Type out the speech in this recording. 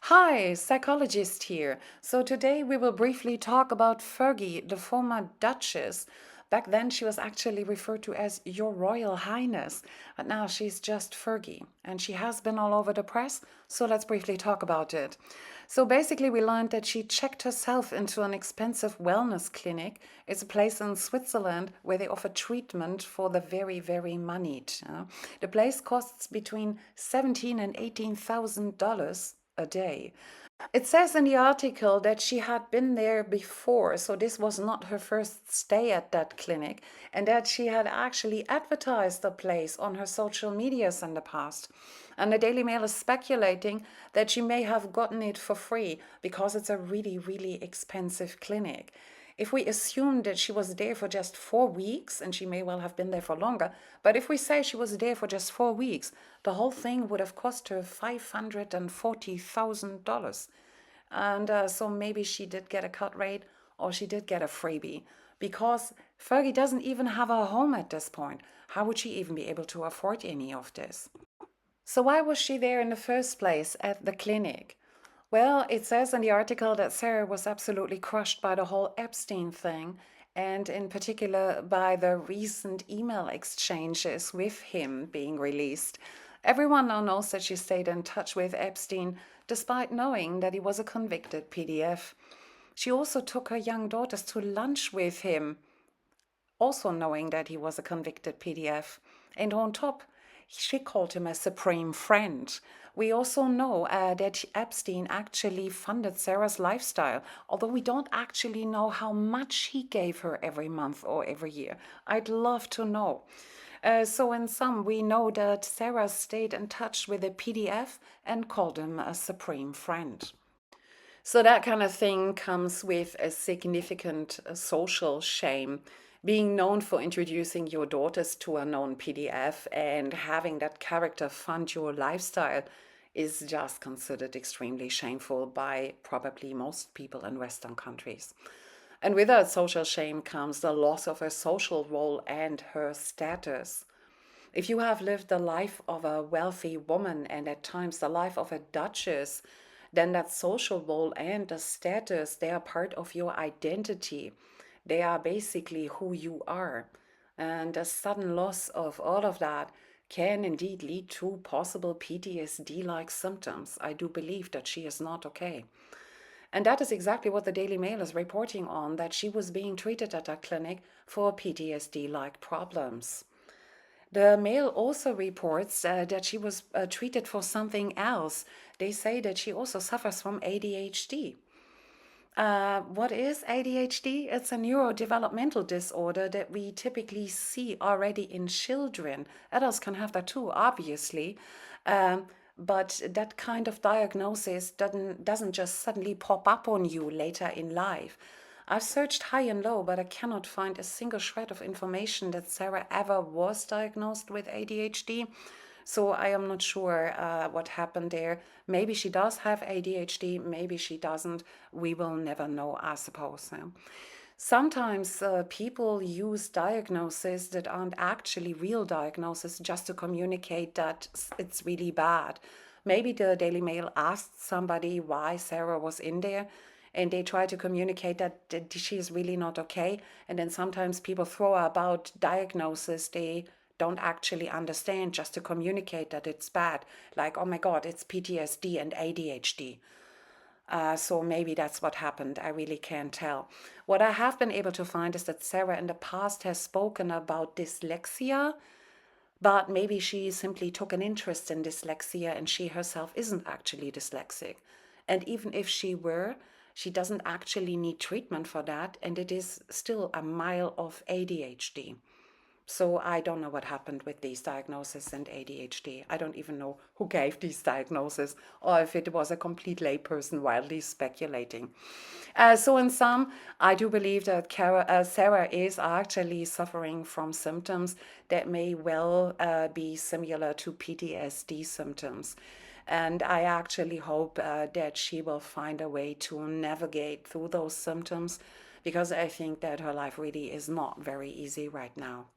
Hi, psychologist here. So today we will briefly talk about Fergie, the former Duchess. Back then she was actually referred to as Your Royal Highness, but now she's just Fergie, and she has been all over the press, so let's briefly talk about it. So basically we learned that she checked herself into an expensive wellness clinic. It's a place in Switzerland where they offer treatment for the very, very moneyed. The place costs between 17 and $18,000 a day. It says in the article that she had been there before, so this was not her first stay at that clinic, and that she had actually advertised the place on her social medias in the past. And the Daily Mail is speculating that she may have gotten it for free because it's a really, really expensive clinic. If we assume that she was there for just 4 weeks, and she may well have been there for longer, but if we say she was there for just 4 weeks, the whole thing would have cost her $540,000. And so maybe she did get a cut rate or she did get a freebie because Fergie doesn't even have a home at this point. How would she even be able to afford any of this? So why was she there in the first place at the clinic? Well, it says in the article that Sarah was absolutely crushed by the whole Epstein thing, and in particular by the recent email exchanges with him being released. Everyone now knows that she stayed in touch with Epstein despite knowing that he was a convicted PDF. She also took her young daughters to lunch with him, also knowing that he was a convicted PDF. And on top, she called him a supreme friend. We also know that Epstein actually funded Sarah's lifestyle, although we don't actually know how much he gave her every month or every year. I'd love to know. So in sum, we know that Sarah stayed in touch with a PDF and called him a supreme friend. So that kind of thing comes with a significant social shame. Being known for introducing your daughters to a known PDF and having that character fund your lifestyle is just considered extremely shameful by probably most people in Western countries. And with that social shame comes the loss of her social role and her status. If you have lived the life of a wealthy woman and at times the life of a duchess, then that social role and the status, they are part of your identity. They are basically who you are. And a sudden loss of all of that can indeed lead to possible PTSD-like symptoms. I do believe that she is not okay. And that is exactly what the Daily Mail is reporting on, that she was being treated at that clinic for PTSD-like problems. The Mail also reports that she was treated for something else. They say that she also suffers from ADHD. What is ADHD? It's a neurodevelopmental disorder that we typically see already in children. Adults can have that too, obviously. Um, but that kind of diagnosis doesn't just suddenly pop up on you later in life. I've searched high and low, but I cannot find a single shred of information that Sarah ever was diagnosed with ADHD. So I am not sure what happened there. Maybe she does have ADHD, maybe she doesn't. We will never know, I suppose. Sometimes people use diagnoses that aren't actually real diagnoses just to communicate that it's really bad. Maybe the Daily Mail asked somebody why Sarah was in there, and they try to communicate that she is really not okay. And then sometimes people throw about diagnoses they don't actually understand just to communicate that it's bad. Like, oh my God, it's PTSD and ADHD. So maybe that's what happened. I really can't tell. What I have been able to find is that Sarah in the past has spoken about dyslexia, but maybe she simply took an interest in dyslexia and she herself isn't actually dyslexic. And even if she were, she doesn't actually need treatment for that, and it is still a mile of ADHD. So I don't know what happened with these diagnoses and ADHD. I don't even know who gave these diagnoses or if it was a complete layperson wildly speculating. So in sum, I do believe that Sarah is actually suffering from symptoms that may well be similar to PTSD symptoms. And I actually hope that she will find a way to navigate through those symptoms because I think that her life really is not very easy right now.